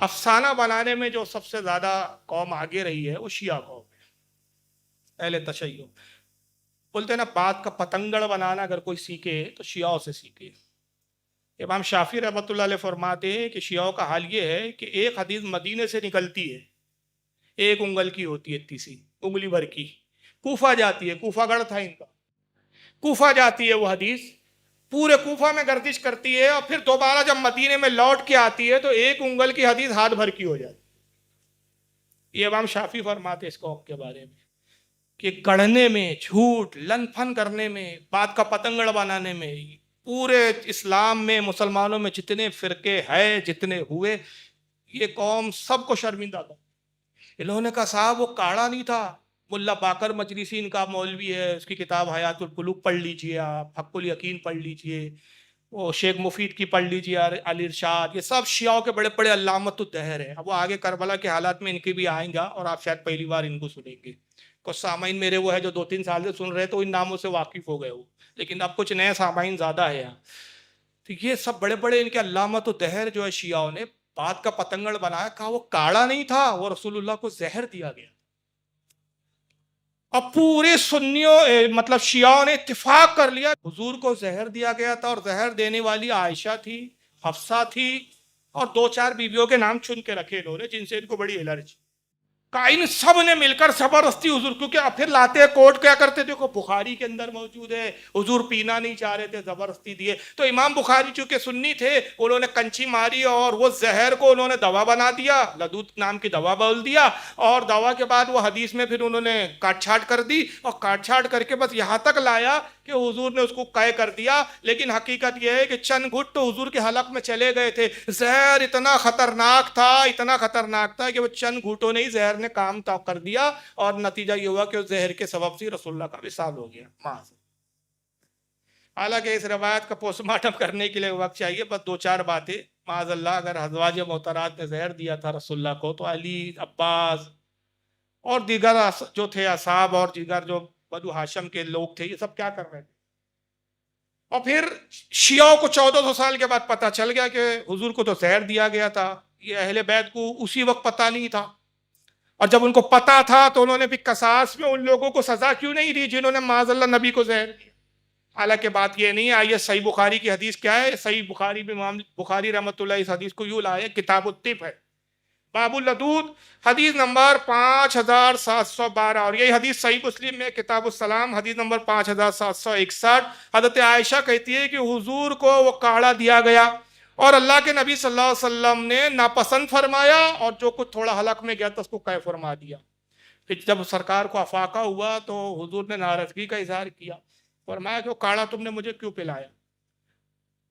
افسانہ بنانے میں جو سب سے زیادہ قوم آگے رہی ہے وہ شیعہ قوم ہے، اہل تشیع۔ بولتے ہیں نا، بات کا پتنگڑ بنانا اگر کوئی سیکھے تو شیعوں سے سیکھے۔ امام شافعی رحمۃ اللہ علیہ فرماتے ہیں کہ شیعوں کا حال یہ ہے کہ ایک حدیث مدینے سے نکلتی ہے، ایک انگل کی ہوتی ہے، اتنی سی انگلی بھر کی، کوفہ جاتی ہے، کوفہ گڑھ تھا ان کا، کوفہ جاتی ہے وہ حدیث، پورے کوفہ میں گردش کرتی ہے، اور پھر دوبارہ جب مدینے میں لوٹ کے آتی ہے تو ایک انگل کی حدیث ہاتھ بھر کی ہو جاتی ہے۔ یہ امام شافعی فرماتے اس قوم کے بارے میں کہ گڑھنے میں، جھوٹ لن پھن کرنے میں، بات کا پتنگڑ بنانے میں، پورے اسلام میں مسلمانوں میں جتنے فرقے ہیں، جتنے ہوئے، یہ قوم سب کو شرمندہ کر۔ انہوں نے کہا صاحب وہ کاڑا نہیں تھا، ملا باقر مجلسی ان کا مولوی ہے، اس کی کتاب حیات القلوب پڑھ لیجئے، آپ حق الیقین پڑھ لیجئے، وہ شیخ مفید کی پڑھ لیجئے، علی ارشاد، یہ سب شیعوں کے بڑے بڑے علامت الدہر ہیں۔ اب وہ آگے کربلا کے حالات میں ان کے بھی آئیں گا اور آپ شاید پہلی بار ان کو سنیں گے۔ کچھ سامعین میرے وہ ہے جو 2-3 سال سے سن رہے تو ان ناموں سے واقف ہو گئے ہو، لیکن اب کچھ نئے سامعین زیادہ ہے یہاں۔ تو یہ سب بڑے بڑے ان کے علامت الدہر جو ہے شیعوں نے بات کا پتنگڑ بنایا، کہا وہ کاڑا نہیں تھا، وہ رسول اللہ کو زہر دیا گیا۔ اب پورے سنیوں مطلب شیعوں نے اتفاق کر لیا حضور کو زہر دیا گیا تھا، اور زہر دینے والی عائشہ تھی، حفصہ تھی، اور 2-4 بیویوں کے نام چن کے رکھے انہوں نے جن سے ان کو بڑی الرجی۔ ان سب نے مل کر زبردستی حضور، کیونکہ پھر لاتے کوٹ کیا کرتے تھے، بخاری کے اندر موجود ہے، حضور پینا نہیں چاہ رہے تھے، زبردستی دیے، تو امام بخاری چونکہ سنی تھے، انہوں نے کنچی ماری اور وہ زہر کو انہوں نے دوا بنا دیا، لدود نام کی دوا بول دیا، اور دوا کے بعد وہ حدیث میں پھر انہوں نے کاٹ چھاٹ کر دی، اور کاٹ چھاٹ کر کے بس یہاں تک لایا کہ حضور نے اس کو قے کر دیا۔ لیکن حقیقت یہ ہے کہ چند گھٹ تو حضور کے حلق میں چلے گئے تھے۔ زہر اتنا خطرناک تھا، اتنا خطرناک تھا کہ وہ چند گھوٹوں نے ہی زہر نے کام کر دیا، اور نتیجہ یہ ہوا کہ اس زہر کے سبب سے رسول اللہ کا وصال ہو گیا۔ حالانکہ اس روایت کا پوسٹ مارٹم کرنے کے لیے وقت چاہیے، بس 2-4 باتیں۔ معاذ اللہ اگر ازواج محترات نے زہر دیا تھا رسول اللہ کو، تو علی، عباس اور دیگر جو تھے اصحاب اور دیگر جو بنو ہاشم کے لوگ تھے، یہ سب کیا کر رہے تھے؟ اور پھر شیعوں کو 1400 سال کے بعد پتہ چل گیا کہ حضور کو تو زہر دیا گیا تھا، یہ اہل بیت کو اسی وقت پتہ نہیں تھا، اور جب ان کو پتہ تھا تو انہوں نے بھی قصاص میں ان لوگوں کو سزا کیوں نہیں دی جنہوں نے معاذ اللہ نبی کو زہر دیا؟ حالانکہ بات یہ نہیں ہے۔ آئیے صحیح بخاری کی حدیث کیا ہے؟ صحیح بخاری میں امام بخاری رحمۃ اللہ اس حدیث کو یوں لائے، کتاب الطب ہے، باب اللدود، حدیث نمبر 5712، اور یہی حدیث صحیح مسلم میں کتاب السلام حدیث نمبر 5761۔ حضرت عائشہ کہتی ہے کہ حضور کو وہ کاڑا دیا گیا، اور اللہ کے نبی صلی اللہ علیہ وسلم نے ناپسند فرمایا، اور جو کچھ تھوڑا حلق میں گیا تو اس کو قے فرما دیا۔ پھر جب سرکار کو افاقہ ہوا تو حضور نے ناراضگی کا اظہار کیا، فرمایا کہ وہ کاڑا تم نے مجھے کیوں پلایا؟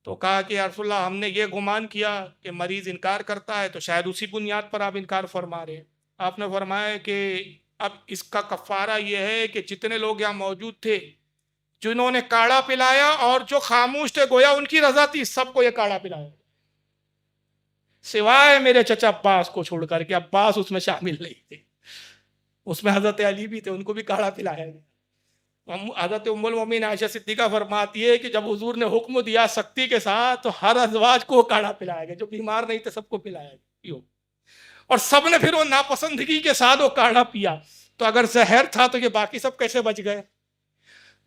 تو کہا کہ یا رسول اللہ ہم نے یہ گمان کیا کہ مریض انکار کرتا ہے تو شاید اسی بنیاد پر آپ انکار فرما رہے ہیں۔ آپ نے فرمایا کہ اب اس کا کفارہ یہ ہے کہ جتنے لوگ یہاں موجود تھے جنہوں نے کاڑا پلایا اور جو خاموش تھے، گویا ان کی رضا تھی، سب کو یہ کاڑا پلایا، سوائے میرے چچا عباس کو چھوڑ کر کے۔ عباس اس میں شامل نہیں تھے، اس میں حضرت علی بھی تھے، ان کو بھی کاڑا پلایا گیا۔ حضرت ام المومنین عائشہ صدیقہ فرماتی ہے کہ جب حضور نے حکم دیا سختی کے ساتھ تو ہر ازواج کو کاڑا پلایا گیا، جو بیمار نہیں تھے سب کو پلایا گیا، اور سب نے پھر وہ ناپسندگی کے ساتھ وہ کاڑا پیا۔ تو اگر زہر تھا تو یہ باقی سب کیسے بچ گئے؟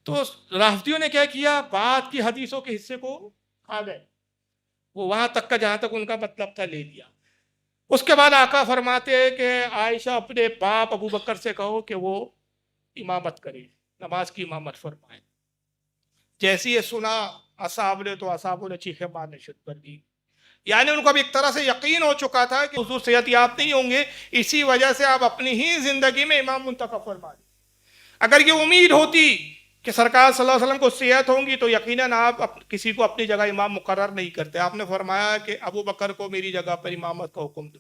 تو رافضیوں نے کیا کیا، بعد کی حدیثوں کے حصے کو کھا گئے، وہ وہاں تک کا جہاں تک ان کا مطلب تھا لے لیا۔ اس کے بعد آقا فرماتے ہیں کہ عائشہ اپنے باپ ابو بکر سے کہو کہ وہ امامت کرے، نماز کی امامت فرمائے۔ جیسی یہ سنا اصحاب نے تو اصحابوں نے چیخیں مارنے شروع کر دی، یعنی ان کو اب ایک طرح سے یقین ہو چکا تھا کہ حضور صحت یاب نہیں ہوں گے، اسی وجہ سے آپ اپنی ہی زندگی میں امام منتخب فرما دیں۔ اگر یہ امید ہوتی کہ سرکار صلی اللہ علیہ وسلم کو صحت ہوں گی تو یقیناً آپ کسی کو اپنی جگہ امام مقرر نہیں کرتے۔ آپ نے فرمایا کہ ابو بکر کو میری جگہ پر امامت کا حکم دو۔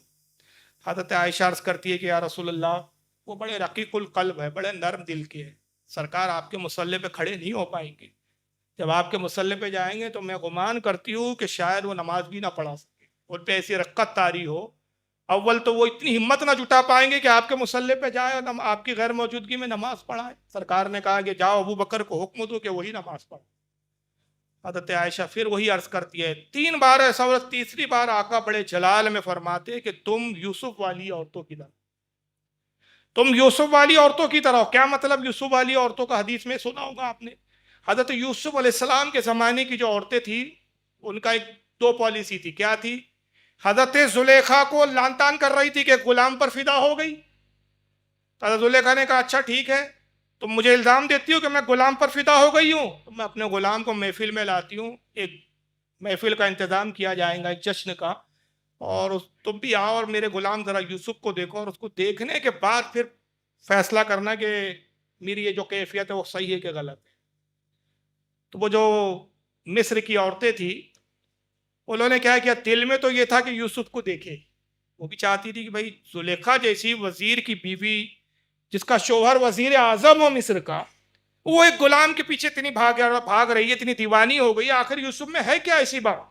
حضرت عائشہ عرض کرتی ہے کہ یا رسول اللہ وہ بڑے رقیق القلب ہے، بڑے نرم دل کے ہیں، سرکار آپ کے مصلی پہ کھڑے نہیں ہو پائیں گے، جب آپ کے مصلی پہ جائیں گے تو میں گمان کرتی ہوں کہ شاید وہ نماز بھی نہ پڑھا سکے، ان پہ ایسی رقت طاری ہو، اول تو وہ اتنی ہمت نہ جٹا پائیں گے کہ آپ کے مصلی پہ جائیں اور آپ کی غیر موجودگی میں نماز پڑھائیں۔ سرکار نے کہا کہ جاؤ ابو بکر کو حکم دو کہ وہی نماز پڑھیں۔ حضرت عائشہ پھر وہی عرض کرتی ہے 3 بار ایسا ہوا، تیسری بار آقا بڑے جلال میں فرماتے کہ تم یوسف والی عورتوں کی طرح، تم یوسف والی عورتوں کی طرح ہو۔ کیا مطلب یوسف والی عورتوں کا؟ حدیث میں سنا ہوگا آپ نے، حضرت یوسف علیہ السلام کے زمانے کی جو عورتیں تھیں ان کا ایک 2 پالیسی تھی۔ کیا تھی؟ حضرت زلیخا کو لان تان کر رہی تھی کہ غلام پر فدا ہو گئی، حضرت زلیخا نے کہا اچھا ٹھیک ہے، تم مجھے الزام دیتی ہو کہ میں غلام پر فدا ہو گئی ہوں، تو میں اپنے غلام کو محفل میں لاتی ہوں، ایک محفل کا انتظام کیا جائے گا، ایک جشن کا، اور تم بھی آؤ اور میرے غلام ذرا یوسف کو دیکھو، اور اس کو دیکھنے کے بعد پھر فیصلہ کرنا کہ میری یہ جو کیفیت ہے وہ صحیح ہے کہ غلط ہے۔ تو وہ جو مصر کی عورتیں تھیں انہوں نے کیا کیا، دل میں تو یہ تھا کہ یوسف کو دیکھے، وہ بھی چاہتی تھی کہ بھائی زلیخا جیسی وزیر کی بیوی جس کا شوہر وزیر اعظم ہو مصر کا، وہ ایک غلام کے پیچھے اتنی بھاگ رہی ہے، اتنی دیوانی ہو گئی، آخر یوسف میں ہے کیا ایسی بات،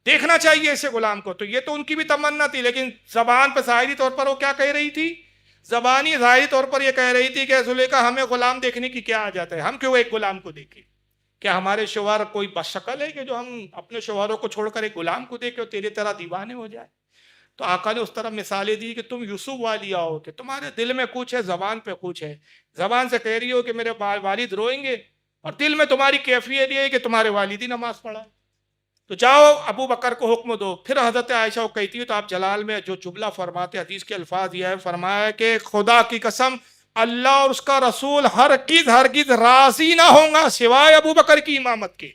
دیکھنا چاہیے ایسے غلام کو۔ تو یہ تو ان کی بھی تمنا تھی، لیکن زبان پہ ظاہری طور پر وہ کیا کہہ رہی تھی، زبانی ظاہری طور پر یہ کہہ رہی تھی کہ زلیخا ہمیں غلام دیکھنے کی کیا عادت ہے، ہم کیوں ایک غلام کو دیکھیں، کیا ہمارے شوہر کوئی بشکل ہے کہ جو ہم اپنے شوہروں کو چھوڑ کر ایک غلام کو دیکھیں اور تیرے طرح دیوانے ہو جائے۔ تو آقا نے اس طرح مثالیں دی کہ تم یوسف والی آؤ کہ تمہارے دل میں کچھ ہے، زبان پہ کچھ ہے، زبان سے کہہ رہی ہو کہ میرے والد روئیں گے، اور دل میں تمہاری کیفیت یہ ہے کہ تمہارے والد ہی نماز پڑھا، تو جاؤ ابو بکر کو حکم دو۔ پھر حضرت عائشہ کو کہتی ہے، تو آپ جلال میں جو جملہ فرماتے، حدیث کے الفاظ یہ ہے، فرمایا کہ خدا کی قسم اللہ اور اس کا رسول ہرگز راضی نہ ہوں گا سوائے ابو بکر کی امامت کے،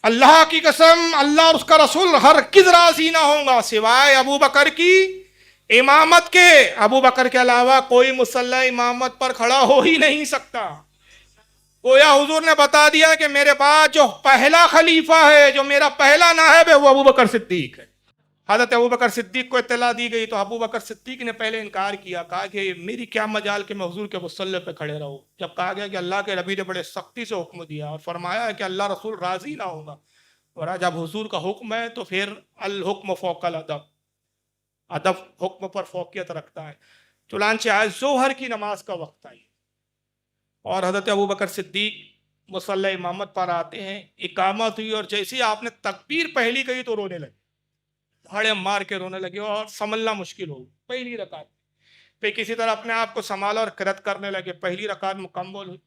اللہ کی قسم اللہ اور اس کا رسول ہرگز راضی نہ ہوں گا سوائے ابو بکر کی امامت کے، ابو بکر کے علاوہ کوئی مصلی امامت پر کھڑا ہو ہی نہیں سکتا۔ گویا حضور نے بتا دیا کہ میرے بعد جو پہلا خلیفہ ہے، جو میرا پہلا نائب ہے، وہ ابو بکر صدیق ہے۔ حضرت ابو بکر صدیق کو اطلاع دی گئی تو ابو بکر صدیق نے پہلے انکار کیا، کہا کہ میری کیا مجال کہ میں حضور کے مصلی پہ کھڑے رہوں۔ جب کہا گیا کہ اللہ کے نبی نے بڑے سختی سے حکم دیا اور فرمایا کہ اللہ رسول راضی نہ ہوگا، اور جب حضور کا حکم ہے تو پھر الحکم فوق الادب، ادب حکم پر فوقیت رکھتا ہے۔ چنانچہ آج ظہر کی نماز کا وقت آئی اور حضرت ابو بکر صدیق مصلی امامت پر آتے ہیں، اقامت ہوئی، اور جیسے آپ نے تکبیر پہلی کہی تو رونے لگے، دھاڑے مار کے رونے لگے اور سنبھلنا مشکل ہو پہلی رکعت پہ، کسی طرح اپنے آپ کو سنبھالا اور قرات کرنے لگے۔ پہلی رکعت مکمل ہوئی،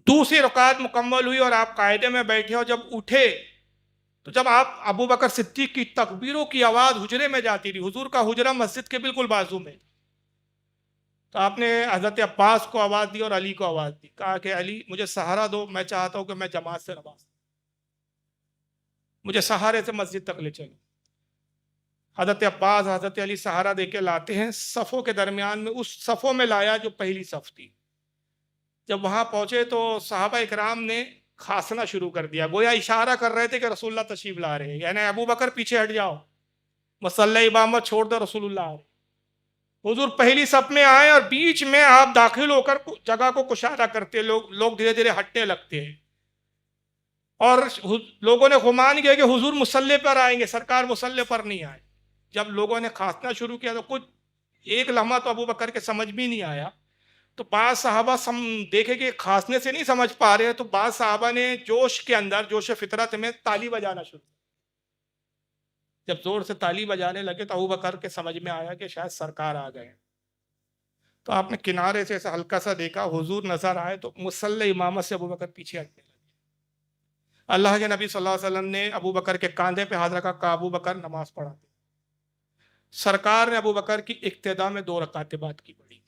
دوسری رکعت مکمل ہوئی اور آپ قاعدے میں بیٹھے، اور جب اٹھے تو جب آپ ابو بکر صدیق کی تکبیروں کی آواز حجرے میں جاتی تھی، حضور کا حجرہ مسجد کے بالکل بازو میں، تو آپ نے حضرت عباس کو آواز دی اور علی کو آواز دی، کہا کہ علی مجھے سہارا دو، میں چاہتا ہوں کہ میں جماعت سے نماز، مجھے سہارے سے مسجد تک لے چلو۔ حضرت عباس حضرت علی سہارا دے کے لاتے ہیں، صفوں کے درمیان میں، اس صفوں میں لایا جو پہلی صف تھی۔ جب وہاں پہنچے تو صحابہ اکرام نے کھانسنا شروع کر دیا، گویا اشارہ کر رہے تھے کہ رسول اللہ تشریف لا رہے ہیں، یعنی ابو بکر پیچھے ہٹ جاؤ، مصلی امامت چھوڑ دو، رسول اللہ آ رہے۔ حضور پہلی صف میں آئے اور بیچ میں آپ داخل ہو کر جگہ کو کشادہ کرتے، لوگ دھیرے دھیرے ہٹنے لگتے ہیں، اور لوگوں نے گمان کیا کہ حضور مصلی پر آئیں گے، سرکار مصلی پر نہیں آئے۔ جب لوگوں نے کھانسنا شروع کیا تو کچھ ایک لمحہ تو ابو بکر کے سمجھ بھی نہیں آیا، تو بعض صحابہ دیکھے کہ کھانسنے سے نہیں سمجھ پا رہے، تو بعض صحابہ نے جوش کے اندر، جوش فطرت میں تالی بجانا شروع۔ جب زور سے تالی بجانے لگے تو ابو بکر کے سمجھ میں آیا کہ شاید سرکار آ گئے، تو آپ نے کنارے سے ایسا ہلکا سا دیکھا، حضور نظر آئے تو مصلی امامت سے ابو بکر پیچھے ہٹنے لگے۔ اللہ کے نبی صلی اللہ علیہ وسلم نے ابو بکر کے کاندھے پہ ہاتھ رکھا، کہا ابو بکر نماز پڑھاتے۔ سرکار نے ابو بکر کی اقتدا میں 2 رکعتیں بعد کی پڑھی،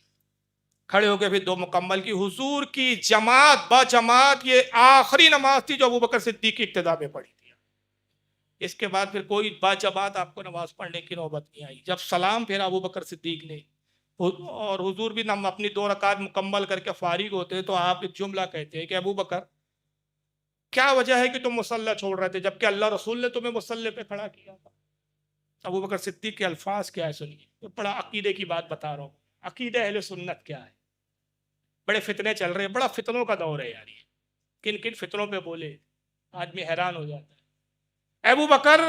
کھڑے ہو کے پھر 2 مکمل کی۔ حضور کی جماعت با جماعت یہ آخری نماز تھی جو ابو بکر صدیق کی اقتدا میں پڑھی تھی۔ اس کے بعد پھر کوئی با جماعت آپ کو نماز پڑھنے کی نوبت نہیں آئی۔ جب سلام پھر ابو بکر صدیق نے، اور حضور بھی اپنی 2 رکعت مکمل کر کے فارغ ہوتے تو آپ ایک جملہ کہتے ہیں کہ ابو بکر کیا وجہ ہے کہ تم مصلی چھوڑ رہے تھے جبکہ اللہ رسول نے تمہیں مصلی پہ کھڑا کیا تھا؟ ابو بکر صدیق کے الفاظ کیا ہے سنیے، بڑا عقیدے کی بات بتا رہا ہوں، عقیدہ اہل سنت کیا ہے۔ بڑے فتنے چل رہے ہیں، بڑا فتنوں کا دور ہے یار، یہ کن کن فتنوں پہ بولے آدمی حیران ہو جاتا ہے۔ ابو بکر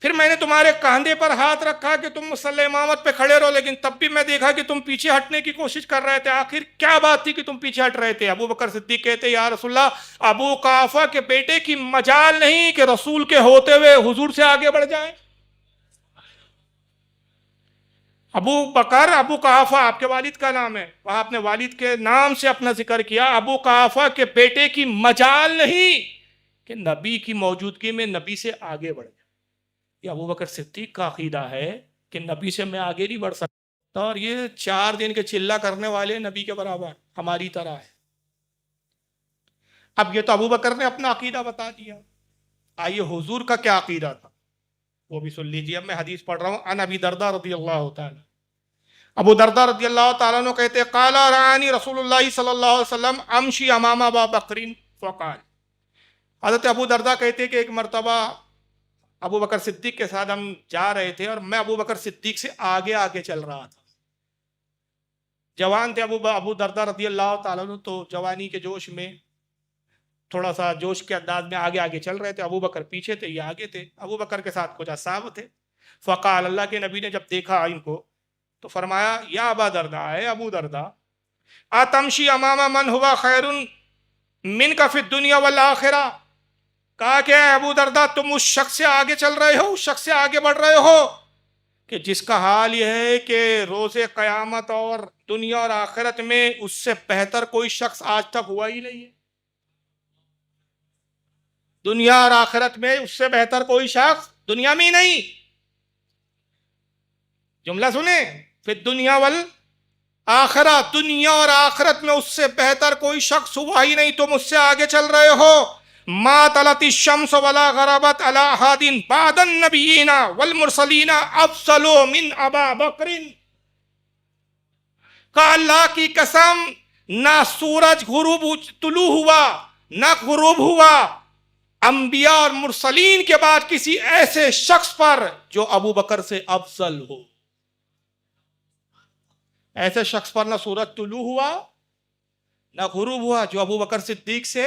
پھر میں نے تمہارے کاندھے پر ہاتھ رکھا کہ تم مصلی امامت پہ کھڑے رہو، لیکن تب بھی میں دیکھا کہ تم پیچھے ہٹنے کی کوشش کر رہے تھے، آخر کیا بات تھی کہ تم پیچھے ہٹ رہے تھے؟ ابو بکر صدیق کہتے یا رسول اللہ، ابو قحافہ کے بیٹے کی مجال نہیں کہ رسول کے ہوتے ہوئے حضور سے آگے بڑھ جائیں۔ ابو بکر، ابو قحافہ آپ کے والد کا نام ہے، وہاں اپنے والد کے نام سے اپنا ذکر کیا، ابو قحافہ کے بیٹے کی مجال نہیں کہ نبی کی موجودگی میں نبی سے آگے بڑھ جائے۔ یہ ابو بکر صدیق کا عقیدہ ہے کہ نبی سے میں آگے نہیں بڑھ سکتا، اور یہ 4 دن کے چلہ کرنے والے نبی کے برابر ہماری طرح ہے۔ اب یہ تو ابو بکر نے اپنا عقیدہ بتا دیا، آئیے حضور کا کیا عقیدہ تھا وہ بھی سن لیجیے۔ اب میں حدیث پڑھ رہا ہوں، عن ابی درداء رضی اللہ تعالی، ابو درداء رضی اللہ تعالیٰ عنہ کہتے قال رآنی رسول اللہ صلی اللہ علیہ وسلم امشی امام ابا بکر فقال، حضرت ابو درداء کہتے کہ ایک مرتبہ ابو بکر صدیق کے ساتھ ہم جا رہے تھے، اور میں ابو بکر صدیق سے آگے آگے چل رہا تھا۔ جوان تھے ابو درداء رضی اللہ تعالیٰ عنہ، تو جوانی کے جوش میں تھوڑا سا جوش کے انداز میں آگے آگے چل رہے تھے، ابو بکر پیچھے تھے، یہ آگے تھے، ابو بکر کے ساتھ کچھ اصحاب تھے۔ فقال، اللہ کے نبی نے جب دیکھا ان کو تو فرمایا یا ابا درداء، اے ابو درداء، اتمشی امام من ہوا خیر من کا فی الدنیا والآخرہ، کہا کہ اے ابو درداء تم اس شخص سے آگے چل رہے ہو، اس شخص سے آگے بڑھ رہے ہو کہ جس کا حال یہ ہے کہ روز قیامت اور دنیا اور آخرت میں اس سے بہتر کوئی شخص آج تک ہوا ہی نہیں ہے۔ دنیا اور آخرت میں اس سے بہتر کوئی شخص دنیا میں ہی نہیں، جملہ سنیں، پھر دنیا والآخرہ، دنیا اور آخرت میں اس سے بہتر کوئی شخص ہوا ہی نہیں، تم اس سے آگے چل رہے ہو۔ ما طلعت الشمس ولا غربت على احد بعد النبیین والمرسلین افضل من ابا بکر، کہ اللہ کی قسم نہ سورج طلوع ہوا نہ غروب ہوا انبیاء اور مرسلین کے بعد کسی ایسے شخص پر جو ابو بکر سے افضل ہو۔ ایسے شخص پر نہ سورج طلوع ہوا نہ غروب ہوا جو ابو بکر صدیق سے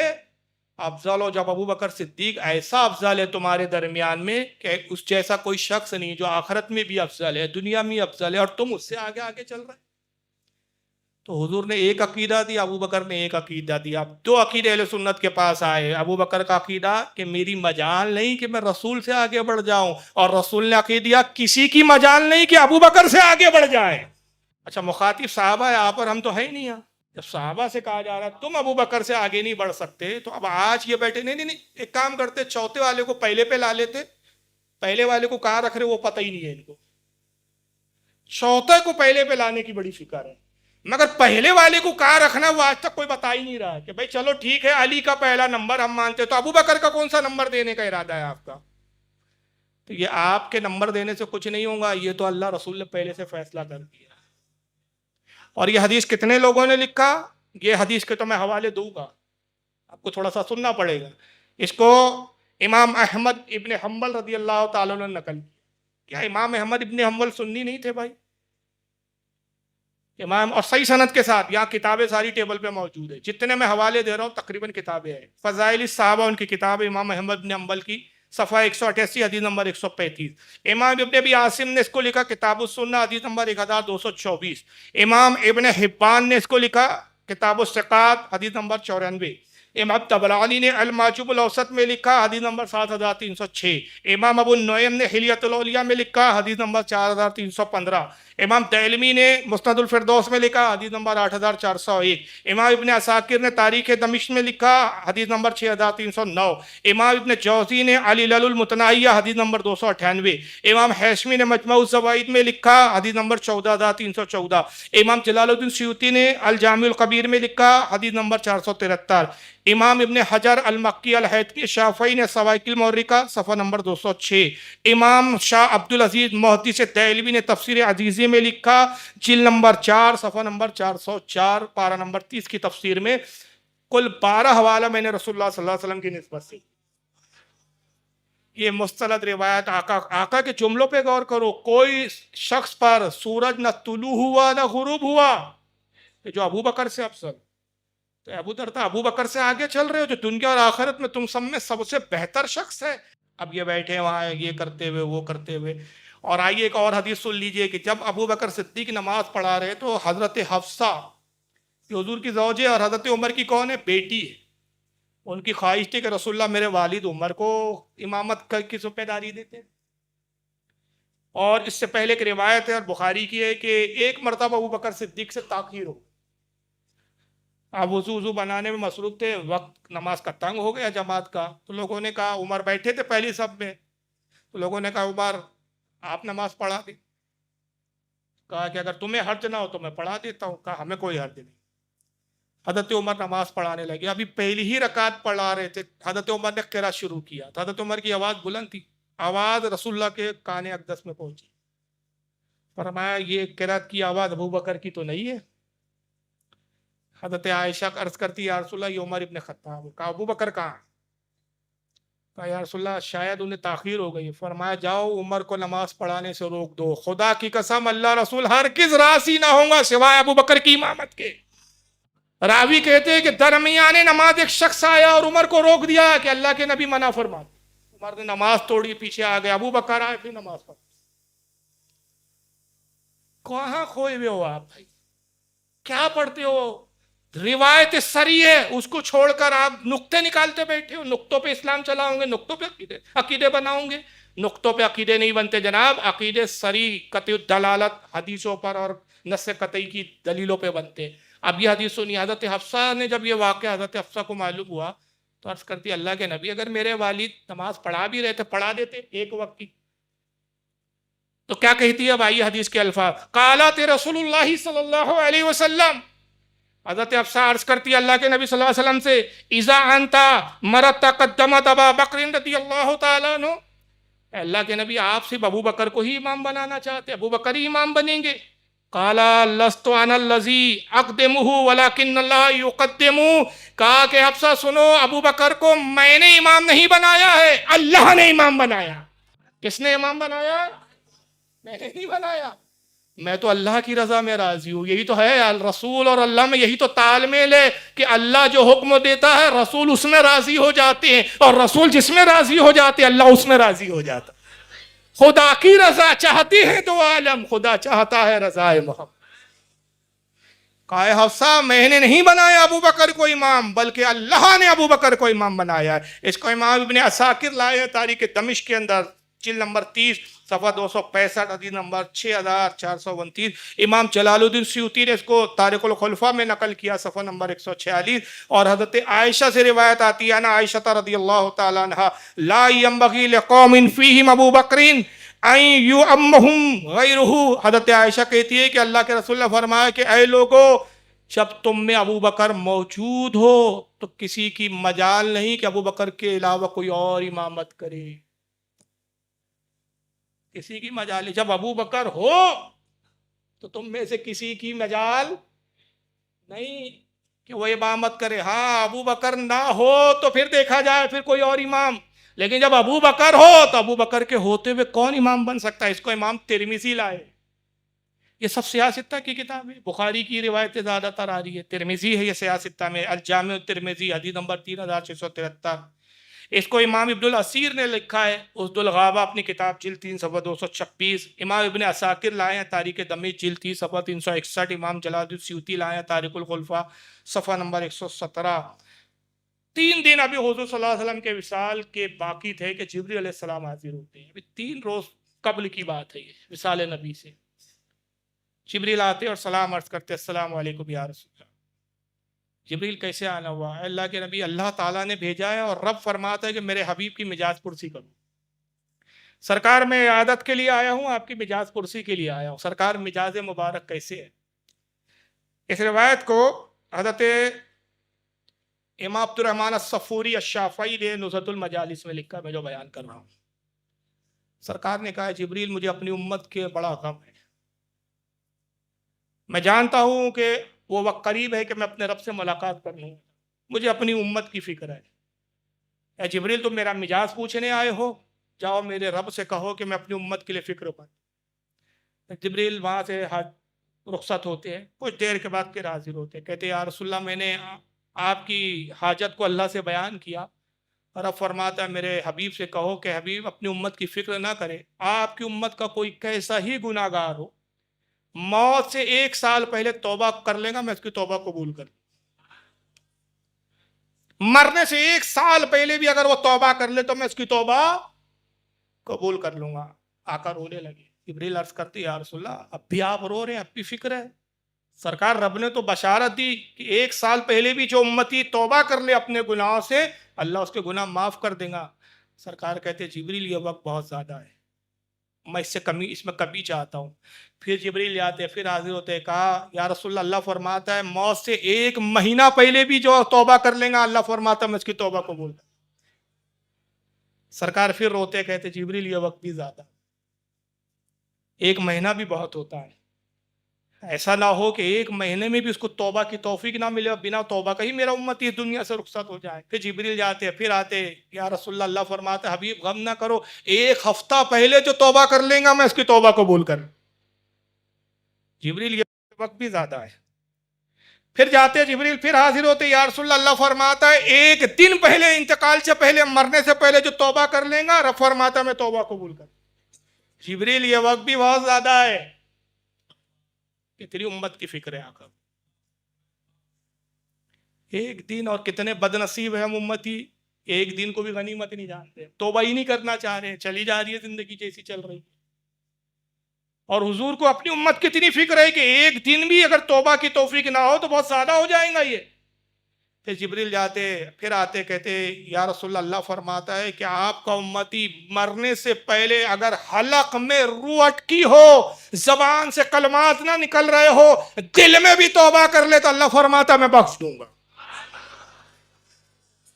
افضل ہو۔ جب ابو بکر صدیق ایسا افضل ہے تمہارے درمیان میں کہ اس جیسا کوئی شخص نہیں، جو آخرت میں بھی افضل ہے، دنیا میں افضل ہے، اور تم اس سے آگے آگے چل رہے۔ تو حضور نے ایک عقیدہ دیا، ابو بکر نے ایک عقیدہ دیا۔ اب 2 عقیدے اہل سنت کے پاس آئے۔ ابو بکر کا عقیدہ کہ میری مجال نہیں کہ میں رسول سے آگے بڑھ جاؤں، اور رسول نے عقیدہ دیا کسی کی مجال نہیں کہ ابو بکر سے آگے بڑھ جائے۔ اچھا، مخاطب صحابہ ہے، آپ اور ہم تو ہے ہی نہیں یہاں۔ جب صحابہ سے کہا جا رہا ہے تم ابو بکر سے آگے نہیں بڑھ سکتے، تو اب آج یہ بیٹھے نہیں، ایک کام کرتے، چوتھے والے کو پہلے پہ لا لیتے، پہلے والے کو کہاں رکھ رہے وہ پتہ ہی نہیں ہے ان کو، چوتھے کو پہلے پہ لانے کی بڑی فکر ہے، مگر پہلے والے کو کہاں رکھنا وہ آج تک کوئی بتا ہی نہیں رہا کہ بھائی چلو ٹھیک ہے علی کا پہلا نمبر ہم مانتے، تو ابو بکر کا کون سا نمبر دینے کا ارادہ ہے آپ کا؟ تو یہ آپ کے نمبر دینے سے کچھ نہیں ہوگا، یہ تو اللہ رسول نے پہلے سے فیصلہ کر دیا۔ اور یہ حدیث کتنے لوگوں نے لکھا؟ یہ حدیث کے تو میں حوالے دوں گا، آپ کو تھوڑا سا سننا پڑے گا۔ اس کو امام احمد ابن حنبل رضی اللہ تعالیٰ نے نقل کیا۔ امام احمد ابن حنبل سنی نہیں تھے بھائی، امام، اور صحیح سند کے ساتھ، یہاں کتابیں ساری ٹیبل پہ موجود ہیں، جتنے میں حوالے دے رہا ہوں تقریباً کتابیں ہیں۔ فضائل الصحابہ ان کی کتاب ہے، امام احمد بن حنبل کی، صفحہ 188 حدیث نمبر 135۔ امام ابن ابی عاصم نے اس کو لکھا کتاب السنہ حدیث نمبر 1224۔ امام ابن حبان نے اس کو لکھا کتاب الثقات حدیث نمبر 94۔ امام طبرانی نے المعجم الاوسط میں لکھا حدیث نمبر 7306۔ امام ابو النعیم نے حلیۃ الاولیاء میں لکھا حدیث نمبر 4315۔ امام دہلمی نے مسند الفردوس میں لکھا حدیث نمبر 8401۔ امام ابن عساکر نے تاریخ دمشق میں لکھا حدیث نمبر 6309۔ امام ابن جوزی نے علل المتناہیہ حدیث نمبر 298۔ امام حیثمی نے مجموع الزوائد میں لکھا حدیث نمبر 14314۔ امام جلال الدین سیوطی نے الجامع الکبیر میں لکھا حدیث نمبر 473۔ امام ابن حجر المکی الحیثمی شافعی نے صواعق المورقہ صفحہ نمبر 206۔ امام شاہ عبدالعزیز محدث دہلوی نے تفسیر عزیزی میں لکھا جلد نمبر 4 صفحہ نمبر 404 پارہ نمبر 30 کی تفسیر میں۔ کل 12 حوالہ میں نے رسول اللہ صلی اللہ علیہ وسلم کی نسبت سے۔ یہ مستند روایت آقا کے جملوں پہ غور کرو، کوئی شخص پر سورج نہ طلوع ہوا نہ غروب ہوا جو ابو بکر سے افضل، تو ابو درداء ابو بکر سے آگے چل رہے ہو جو دنیا اور آخرت میں تم سب میں سب سے بہتر شخص ہے۔ اب یہ بیٹھے وہاں یہ کرتے ہوئے وہ کرتے ہوئے. اور آئیے ایک اور حدیث سن لیجئے کہ جب ابو بکر صدیق نماز پڑھا رہے تو حضرت حفصہ حضور کی زوجہ اور حضرت عمر کی کون ہے؟ بیٹی ہے. ان کی خواہش تھی کہ رسول اللہ میرے والد عمر کو امامت کی ذمہ داری دیتے. اور اس سے پہلے ایک روایت ہے اور بخاری کی ہے کہ ایک مرتبہ ابو بکر صدیق سے تاخیر ہو. آپ وضو بنانے میں مصروف تھے، وقت نماز کا تنگ ہو گیا جماعت کا، تو لوگوں نے کہا، عمر بیٹھے تھے پہلی صف میں، تو لوگوں نے کہا عمر آپ نماز پڑھا دیں. کہا کہ اگر تمہیں حرج نہ ہو تو میں پڑھا دیتا ہوں. کہا ہمیں کوئی حرج نہیں. حضرت عمر نماز پڑھانے لگے. ابھی پہلی ہی رکعت پڑھا رہے تھے، حضرت عمر نے قرأت شروع کیا. حضرت عمر کی آواز بلند تھی، آواز رسول اللہ کے کان اقدس میں پہنچی. فرمایا یہ قرأت کی آواز ابو بکر کی تو نہیں ہے؟ حضرت عائشہ عرض کرتی یا رسول اللہ یہ عمر ابن خطاب. کہا ابو بکر کہاں؟ کہا یا رسول اللہ شاید انہیں تاخیر ہو گئی. فرمایا جاؤ عمر کو نماز پڑھانے سے روک دو، خدا کی قسم اللہ رسول ہرگز راضی نہ ہوں گا سوائے ابو بکر کی امامت کے. راوی کہتے ہیں کہ درمیان نماز ایک شخص آیا اور عمر کو روک دیا کہ اللہ کے نبی منع فرما. عمر نے نماز توڑی، پیچھے آ گئے. ابو بکر آئے پھر نماز پڑھ. کہاں کھوئے ہوئے ہو آپ بھائی؟ کیا پڑھتے ہو؟ روایت سری ہے اس کو چھوڑ کر آپ نقطے نکالتے بیٹھے ہو. نقطوں پہ اسلام چلاؤں گے، نقطوں پہ عقیدے بناؤں گے. نقطوں پہ عقیدے نہیں بنتے جناب، عقیدے سری قطعی دلالت حدیثوں پر اور نص قطعی کی دلیلوں پہ بنتے. اب یہ حدیث سنی، حضرت حفصہ نے جب یہ واقعہ حضرت حفصہ کو معلوم ہوا تو عرض کرتی اللہ کے نبی اگر میرے والد نماز پڑھا بھی رہے تھے پڑھا دیتے ایک وقت کی. تو کیا کہتی ہے؟ اب آئیے حدیث کے الفاظ. قالت رسول اللہ صلی اللہ علیہ وسلم، حضرت حفصہ عرض کرتی اللہ کے نبی صلی اللہ علیہ وسلم سے، اذا انتا مرت قدمت ابا بکر رضی اللہ تعالیٰ عنہ، اللہ کے نبی آپ صرف ابو بکر کو ہی امام بنانا چاہتے، ابو بکر ہی امام بنیں گے؟ قالا لست انا الذی اقدمہ ولکن اللہ یقدم. کہا کہ حفصہ سنو، ابو بکر کو میں نے امام نہیں بنایا ہے، اللہ نے امام بنایا. کس نے امام بنایا؟ میں نے نہیں بنایا. میں تو اللہ کی رضا میں راضی ہوں. یہی تو ہے رسول اور اللہ میں، یہی تو تال میل ہے کہ اللہ جو حکم دیتا ہے رسول اس میں راضی ہو جاتے ہیں، اور رسول جس میں راضی ہو جاتے ہیں اللہ اس میں راضی ہو جاتا. خدا کی رضا چاہتے ہیں تو عالم، خدا چاہتا ہے رضا محمد. کہا حفصہ میں نے نہیں بنایا ابو بکر کو امام، بلکہ اللہ نے ابو بکر کو امام بنایا ہے. اس کو امام ابن عساکر لائے تاریخ دمشق کے اندر، جلد نمبر 30 صفحہ 265، حدیث نمبر 6429. امام جلال الدین سیوطی نے اس کو تاریخ الخلفاء میں نقل کیا صفحہ نمبر 146. اور حضرت عائشہ سے روایت آتی ہے نا عائشہ رضی اللہ تعالیٰ عنہ، لا ينبغي لقوم فیہم ابو بکرین ان یؤمہم غیرہ. حضرت عائشہ کہتی ہے کہ اللہ کے رسول نے فرمایا کہ اے لوگو جب تم میں ابو بکر موجود ہو تو کسی کی مجال نہیں کہ ابو بکر کے علاوہ کوئی اور امامت کرے. کسی کی مجال نہیں. جب ابو بکر ہو تو تم میں سے کسی کی مجال نہیں کہ وہ امامت کرے. ہاں ابو بکر نہ ہو تو پھر دیکھا جائے پھر کوئی اور امام، لیکن جب ابو بکر ہو تو ابو بکر کے ہوتے ہوئے کون امام بن سکتا ہے؟ اس کو امام ترمذی لائے. یہ سب سیاہ ستہ کی کتاب ہے، بخاری کی روایتیں زیادہ تر آ رہی ہے، ترمذی ہے یہ سیاہ ستہ میں، الجامع الترمذی حدیث نمبر 3673. اس کو امام ابن الاسیر نے لکھا ہے اسد الغابہ اپنی کتاب جلد 3 صفحہ 226. امام ابن عساکر لائے ہیں تاریخ دمشق جلد 30 صفحہ 361. امام جلال الدین سیوطی لائے ہیں تاریخ الخلفاء صفحہ نمبر 117. 3 دن ابھی حضور صلی اللہ علیہ وسلم کے وصال کے باقی تھے کہ جبریل علیہ السلام حاضر ہوتے ہیں. ابھی 3 روز قبل کی بات ہے یہ وصال نبی سے. جبریل آتے اور سلام عرض کرتے السلام علیکم یا رسول اللہ. جبریل کیسے آنا ہوا؟ اللہ کے نبی اللہ تعالیٰ نے بھیجا ہے اور رب فرماتا ہے کہ میرے حبیب کی مجاز پرسی کرو. سرکار میں عادت کے لیے آیا ہوں، آپ کی مجاز پرسی کے لیے آیا ہوں. سرکار مجاز مبارک کیسے ہے؟ اس روایت کو حضرت امام عبد الرحمن الصفوری الشافعی نے نزہۃ المجالس میں لکھا، میں جو بیان کر رہا ہوں. سرکار نے کہا جبریل مجھے اپنی امت کے بڑا غم ہے، میں جانتا ہوں کہ وہ وقت قریب ہے کہ میں اپنے رب سے ملاقات کر لوں، مجھے اپنی امت کی فکر ہے. اے جبریل تم میرا مجاز پوچھنے آئے ہو، جاؤ میرے رب سے کہو کہ میں اپنی امت کے لیے فکر کروں. جبریل وہاں سے رخصت ہوتے ہیں، کچھ دیر کے بعد پھر حاضر ہوتے ہیں. کہتے ہیں یا رسول اللہ میں نے آپ کی حاجت کو اللہ سے بیان کیا اور اب فرماتا ہے میرے حبیب سے کہو کہ حبیب اپنی امت کی فکر نہ کرے، آپ کی امت کا کوئی کیسا ہی گناہ گار ہو، موت سے 1 سال پہلے توبہ کر لے گا، میں اس کی توبہ قبول کر لوں۔ مرنے سے 1 سال پہلے بھی اگر وہ توبہ کر لے تو میں اس کی توبہ قبول کر لوں گا۔ آقا رونے لگے، جبریل عرض کرتی یا رسول اللہ اب بھی آپ رو رہے ہیں، اب بھی فکر ہے؟ سرکار رب نے تو بشارت دی کہ 1 سال پہلے بھی جو امتی توبہ کر لے اپنے گناہوں سے، اللہ اس کے گناہ معاف کر دے گا۔ سرکار کہتے جبریل یہ وقت بہت زیادہ ہے، میں اس میں کمی چاہتا ہوں۔ پھر جبریل آتے، پھر حاضر ہوتے، کہا یا رسول اللہ، اللہ فرماتا ہے موت سے 1 مہینہ پہلے بھی جو توبہ کر لیں گا، اللہ فرماتا ہے میں اس کی توبہ قبول کروں۔ سرکار پھر روتے، کہتے جبریل یہ وقت بھی زیادہ، 1 مہینہ بھی بہت ہوتا ہے، ایسا نہ ہو کہ 1 مہینے میں بھی اس کو توبہ کی توفیق نہ ملے اور بنا توبہ کا ہی میرا امتی اس دنیا سے رخصت ہو جائے۔ پھر جبریل جاتے، پھر آتے، یا رسول اللہ، اللہ فرماتے حبیب غم نہ کرو، 1 ہفتہ پہلے جو توبہ کر لیں گا میں اس کی توبہ قبول کر۔ جبریل یہ وقت بھی زیادہ ہے۔ پھر جاتے جبریل، پھر حاضر ہوتے، یا رسول اللہ، اللہ فرماتا ہے 1 دن پہلے، انتقال سے پہلے، مرنے سے پہلے جو توبہ کر لیں گا، رب فرماتا ہے میں توبہ قبول کر۔ جبریل یہ وقت بھی بہت زیادہ ہے کہ تیری امت کی فکر ہے آقا۔ 1 دن، اور کتنے بد نصیب ہیں ہم امتی، 1 دن کو بھی غنیمت نہیں جانتے، توبہ ہی نہیں کرنا چاہ رہے، چلی جا رہی ہے زندگی جیسی چل رہی ہے۔ اور حضور کو اپنی امت کی اتنی فکر ہے کہ 1 دن بھی اگر توبہ کی توفیق نہ ہو تو بہت زیادہ ہو جائیں گا یہ۔ پھر جبریل جاتے، پھر آتے، کہتے یا رسول اللہ فرماتا ہے کہ آپ کا امتی مرنے سے پہلے اگر حلق میں روح اٹکی ہو، زبان سے کلمات نہ نکل رہے ہو، دل میں بھی توبہ کر لے تو اللہ فرماتا ہے میں بخش دوں گا۔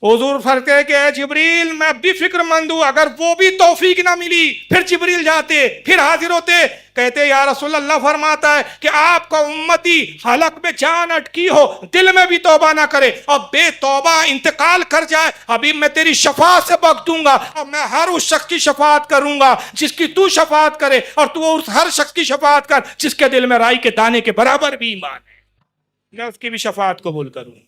حضور فرماتے ہیں کہ اے جبریل میں بھی فکر مند ہوں، اگر وہ بھی توفیق نہ ملی، پھر جبریل جاتے، پھر حاضر ہوتے، کہتے یا رسول اللہ فرماتا ہے کہ آپ کا امتی حلق میں جان اٹکی ہو، دل میں بھی توبہ نہ کرے اور بے توبہ انتقال کر جائے، ابھی میں تیری شفاعت سے بخش دوں گا، اور میں ہر اس شخص کی شفاعت کروں گا جس کی تو شفاعت کرے، اور تو اس ہر شخص کی شفاعت کر جس کے دل میں رائی کے دانے کے برابر بھی ایمان ہے، میں اس کی بھی شفاعت قبول کروں۔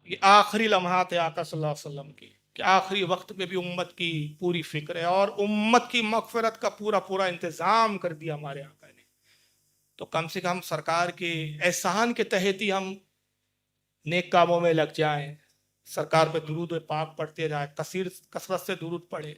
یہ آخری لمحات ہے آقا صلی اللہ علیہ وسلم کی کہ آخری وقت میں بھی امت کی پوری فکر ہے، اور امت کی مغفرت کا پورا انتظام کر دیا ہمارے آقا نے۔ تو کم سے کم سرکار کے احسان کے تحت ہی ہم نیک کاموں میں لگ جائیں، سرکار پہ درود پاک پڑھتے جائیں، کثرت سے درود پڑھے۔